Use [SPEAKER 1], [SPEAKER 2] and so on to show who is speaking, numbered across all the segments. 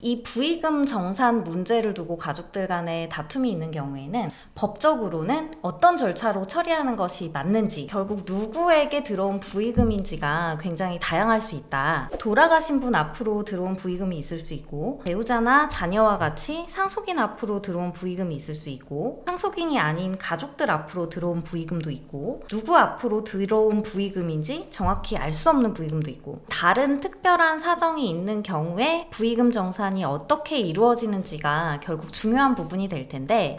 [SPEAKER 1] 이 부의금 정산 문제를 두고 가족들 간에 다툼이 있는 경우에는 법적으로는 어떤 절차로 처리하는 것이 맞는지, 결국 누구에게 들어온 부의금인지가 굉장히 다양할 수 있다. 돌아가신 분 앞으로 들어온 부의금이 있을 수 있고, 배우자나 자녀와 같이 상속인 앞으로 들어온 부의금이 있을 수 있고, 상속인이 아닌 가족들 앞으로 들어온 부의금도 있고, 누구 앞으로 들어온 부의금인지 정확히 알 수 없는 부의금도 있고, 다른 특별한 사정이 있는 경우에 부의금 정산이 어떻게 이루어지는지가 결국 중요한 부분이 될 텐데.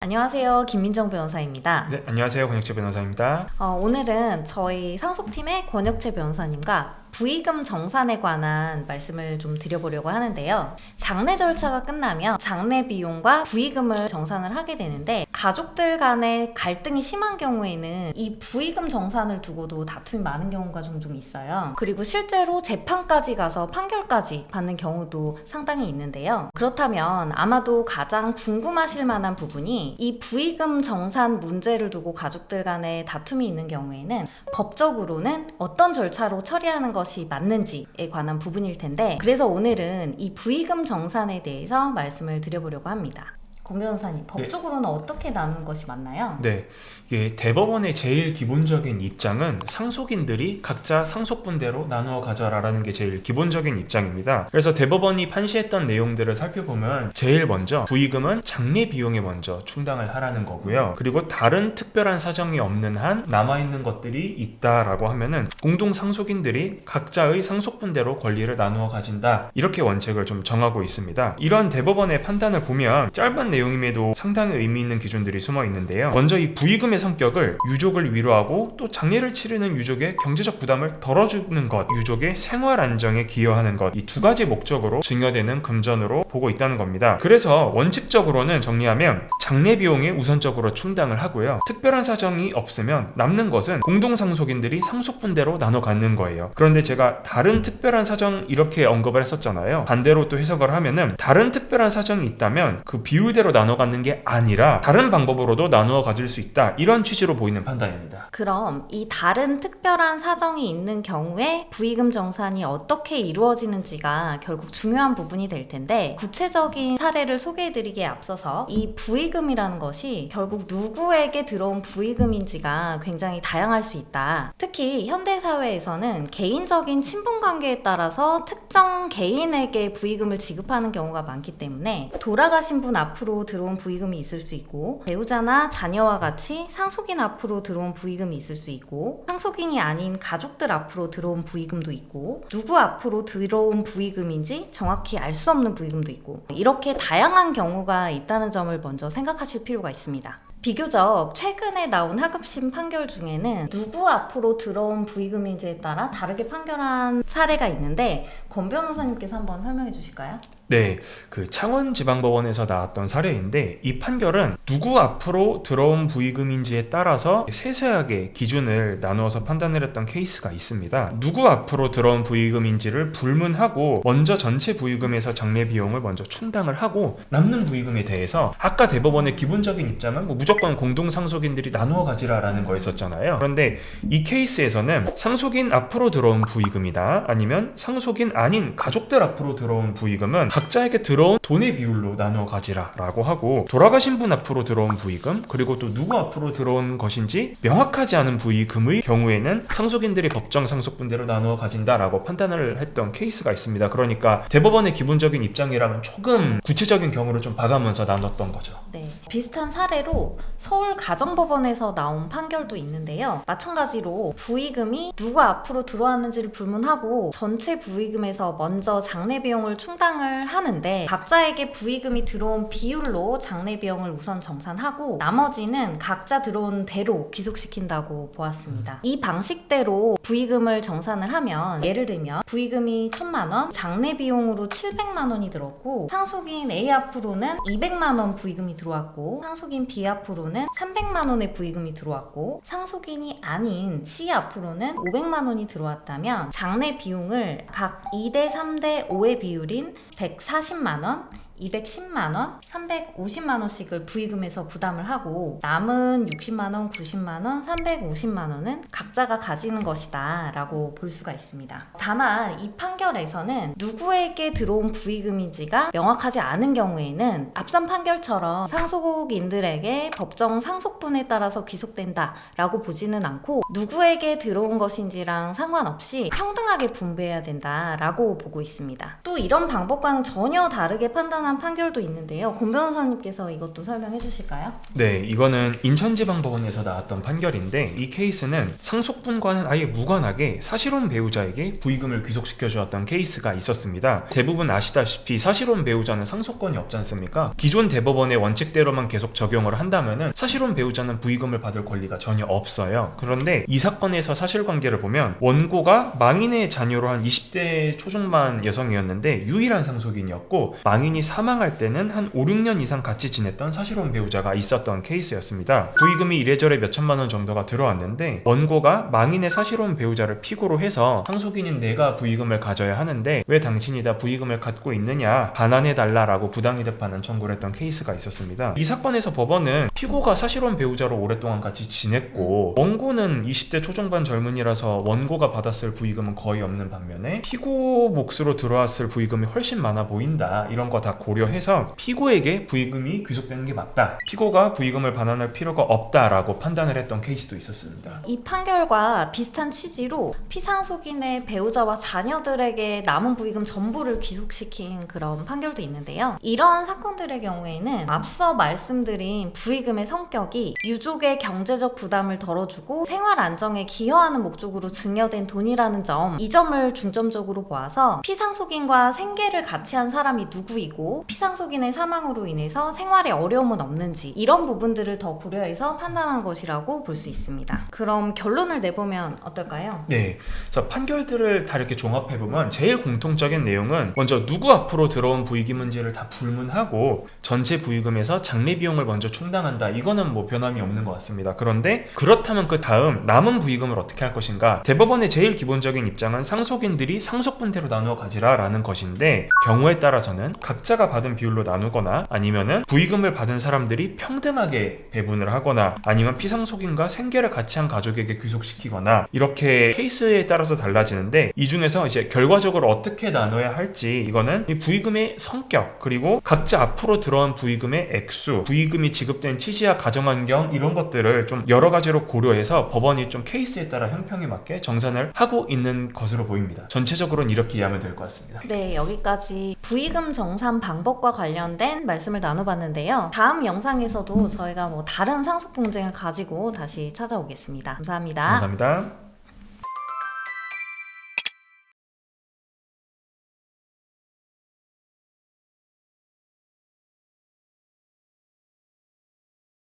[SPEAKER 1] 안녕하세요, 김민정 변호사입니다.
[SPEAKER 2] 네, 안녕하세요, 권혁재 변호사입니다.
[SPEAKER 1] 오늘은 저희 상속팀의 권혁재 변호사님과 부의금 정산에 관한 말씀을 좀 드려보려고 하는데요. 장례 절차가 끝나면 장례 비용과 부의금을 정산을 하게 되는데, 가족들 간에 갈등이 심한 경우에는 이 부의금 정산을 두고도 다툼이 많은 경우가 종종 있어요. 그리고 실제로 재판까지 가서 판결까지 받는 경우도 상당히 있는데요. 그렇다면 아마도 가장 궁금하실 만한 부분이, 이 부의금 정산 문제를 두고 가족들 간에 다툼이 있는 경우에는 법적으로는 어떤 절차로 처리하는 것이 맞는지에 관한 부분일 텐데, 그래서 오늘은 이 부의금 정산에 대해서 말씀을 드려보려고 합니다. 권 변호사님, 법적으로는 어떻게 나누는 것이 맞나요?
[SPEAKER 2] 네, 이게 대법원의 제일 기본적인 입장은 상속인들이 각자 상속분대로 나누어 가져라라는 게 제일 기본적인 입장입니다. 그래서 대법원이 판시했던 내용들을 살펴보면 제일 먼저 부의금은 장례 비용에 먼저 충당을 하라는 거고요. 그리고 다른 특별한 사정이 없는 한 남아있는 것들이 있다라고 하면은 공동 상속인들이 각자의 상속분대로 권리를 나누어 가진다, 이렇게 원칙을 좀 정하고 있습니다. 이런 대법원의 판단을 보면 짧은 내용임에도 상당히 의미 있는 기준들이 숨어 있는데요. 먼저 이 부의금의 성격을 유족을 위로하고 또 장례를 치르는 유족의 경제적 부담을 덜어주는 것, 유족의 생활 안정에 기여하는 것, 이 두 가지 목적으로 증여되는 금전으로 보고 있다는 겁니다. 그래서 원칙적으로는 정리하면 장례 비용에 우선적으로 충당을 하고요. 특별한 사정이 없으면 남는 것은 공동상속인들이 상속분대로 나눠 갖는 거예요. 그런데 제가 다른 특별한 사정 이렇게 언급을 했었잖아요. 반대로 또 해석을 하면은 다른 특별한 사정이 있다면 그 비율대로 나눠 갖는 게 아니라 다른 방법으로도 나누어 가질 수 있다, 이런 취지로 보이는 판단입니다.
[SPEAKER 1] 그럼 이 다른 특별한 사정이 있는 경우에 부의금 정산이 어떻게 이루어지는지가 결국 중요한 부분이 될 텐데, 구체적인 사례를 소개해드리기에 앞서서 이 부의금이라는 것이 결국 누구에게 들어온 부의금인지가 굉장히 다양할 수 있다. 특히 현대사회에서는 개인적인 친분관계에 따라서 특정 개인에게 부의금을 지급하는 경우가 많기 때문에 돌아가신 분 앞으로 들어온 부의금이 있을 수 있고, 배우자나 자녀와 같이 상속인 앞으로 들어온 부의금이 있을 수 있고, 상속인이 아닌 가족들 앞으로 들어온 부의금도 있고, 누구 앞으로 들어온 부의금인지 정확히 알 수 없는 부의금도 있고, 이렇게 다양한 경우가 있다는 점을 먼저 생각하실 필요가 있습니다. 비교적 최근에 나온 하급심 판결 중에는 누구 앞으로 들어온 부의금인지에 따라 다르게 판결한 사례가 있는데, 권 변호사님께서 한번 설명해 주실까요?
[SPEAKER 2] 네, 그 창원지방법원에서 나왔던 사례인데, 이 판결은 누구 앞으로 들어온 부의금인지에 따라서 세세하게 기준을 나누어서 판단을 했던 케이스가 있습니다. 누구 앞으로 들어온 부의금인지를 불문하고 먼저 전체 부의금에서 장례 비용을 먼저 충당을 하고, 남는 부의금에 대해서 아까 대법원의 기본적인 입장은 무조건 공동상속인들이 나누어 가지라라는 거였었잖아요. 그런데 이 케이스에서는 상속인 앞으로 들어온 부의금이다, 아니면 상속인 아닌 가족들 앞으로 들어온 부의금은 각자에게 들어온 돈의 비율로 나누어 가지라 라고 하고, 돌아가신 분 앞으로 들어온 부의금, 그리고 또 누구 앞으로 들어온 것인지 명확하지 않은 부의금의 경우에는 상속인들이 법정 상속분대로 나누어 가진다라고 판단을 했던 케이스가 있습니다. 그러니까 대법원의 기본적인 입장이라면 조금 구체적인 경우를 좀 봐가면서 나눴던 거죠.
[SPEAKER 1] 네, 비슷한 사례로 서울가정법원에서 나온 판결도 있는데요. 마찬가지로 부의금이 누구 앞으로 들어왔는지를 불문하고 전체 부의금에서 먼저 장례 비용을 충당을 하는데, 각자에게 부의금이 들어온 비율로 장례 비용을 우선 정산하고 나머지는 각자 들어온 대로 귀속시킨다고 보았습니다. 이 방식대로 부의금을 정산을 하면, 예를 들면 부의금이 1,000만 원, 장례 비용으로 700만 원이 들었고, 상속인 A 앞으로는 200만 원 부의금이 들어왔고, 상속인 B 앞으로는 300만 원의 부의금이 들어왔고, 상속인이 아닌 C 앞으로는 500만 원이 들어왔다면 장례 비용을 각 2대 3대 5의 비율인 140만 원, 210만 원, 350만 원씩을 부의금에서 부담을 하고 남은 60만 원, 90만 원, 350만 원은 각자가 가지는 것이다 라고 볼 수가 있습니다. 다만 이 판결에서는 누구에게 들어온 부의금인지가 명확하지 않은 경우에는 앞선 판결처럼 상속인들에게 법정 상속분에 따라서 귀속된다 라고 보지는 않고 누구에게 들어온 것인지랑 상관없이 평등하게 분배해야 된다 라고 보고 있습니다. 또 이런 방법과는 전혀 다르게 판단한 판결도 있는데요. 권 변호사님께서 이것도 설명해 주실까요?
[SPEAKER 2] 네, 이거는 인천지방법원에서 나왔던 판결인데 이 케이스는 상속분과는 아예 무관하게 사실혼 배우자에게 부의금을 귀속시켜 주었던 케이스가 있었습니다. 대부분 아시다시피 사실혼 배우자는 상속권이 없지 않습니까? 기존 대법원의 원칙대로만 계속 적용을 한다면은 사실혼 배우자는 부의금을 받을 권리가 전혀 없어요. 그런데 이 사건에서 사실관계를 보면 원고가 망인의 자녀로 한 20대 초중반 여성이었는데 유일한 상속인이었고 망인이 사망할 때는 한 5, 6년 이상 같이 지냈던 사실혼 배우자가 있었던 케이스였습니다. 부의금이 이래저래 몇 천만 원 정도가 들어왔는데 원고가 망인의 사실혼 배우자를 피고로 해서 상속인인 내가 부의금을 가져야 하는데 왜 당신이 다 부의금을 갖고 있느냐 반환해달라라고 부당이득 반환 청구를 했던 케이스가 있었습니다. 이 사건에서 법원은 피고가 사실혼 배우자로 오랫동안 같이 지냈고 원고는 20대 초중반 젊은이라서 원고가 받았을 부의금은 거의 없는 반면에 피고 몫으로 들어왔을 부의금이 훨씬 많아 보인다 이런 거 다 고려해서 피고에게 부의금이 귀속되는 게 맞다, 피고가 부의금을 반환할 필요가 없다라고 판단을 했던 케이스도 있었습니다.
[SPEAKER 1] 이 판결과 비슷한 취지로 피상속인의 배우자와 자녀들에게 남은 부의금 전부를 귀속시킨 그런 판결도 있는데요. 이런 사건들의 경우에는 앞서 말씀드린 부의금의 성격이 유족의 경제적 부담을 덜어주고 생활 안정에 기여하는 목적으로 증여된 돈이라는 점, 이 점을 중점적으로 보아서 피상속인과 생계를 같이 한 사람이 누구이고 피상속인의 사망으로 인해서 생활에 어려움은 없는지 이런 부분들을 더 고려해서 판단한 것이라고 볼 수 있습니다. 그럼 결론을 내보면 어떨까요?
[SPEAKER 2] 네, 자, 판결들을 다 이렇게 종합해보면 제일 공통적인 내용은 먼저 누구 앞으로 들어온 부의금인지를 다 불문하고 전체 부의금에서 장례비용을 먼저 충당한다, 이거는 뭐 변함이 없는 것 같습니다. 그런데 그렇다면 그 다음 남은 부의금을 어떻게 할 것인가? 대법원의 제일 기본적인 입장은 상속인들이 상속분대로 나누어 가지라 라는 것인데 경우에 따라서는 각자가 받은 비율로 나누거나 아니면은 부의금을 받은 사람들이 평등하게 배분을 하거나 아니면 피상속인과 생계를 같이 한 가족에게 귀속시키거나 이렇게 케이스에 따라서 달라지는데 이 중에서 이제 결과적으로 어떻게 나눠야 할지 이거는 이 부의금의 성격 그리고 각자 앞으로 들어온 부의금의 액수, 부의금이 지급된 취지와 가정환경 이런 것들을 좀 여러 가지로 고려해서 법원이 좀 케이스에 따라 형평에 맞게 정산을 하고 있는 것으로 보입니다. 전체적으로는 이렇게 이해하면 될 것 같습니다.
[SPEAKER 1] 네, 여기까지 부의금 정산 방법과 관련된 말씀을 나눠봤는데요. 다음 영상에서도 저희가 다른 상속 분쟁을 가지고 다시 찾아오겠습니다. 감사합니다.
[SPEAKER 2] 감사합니다.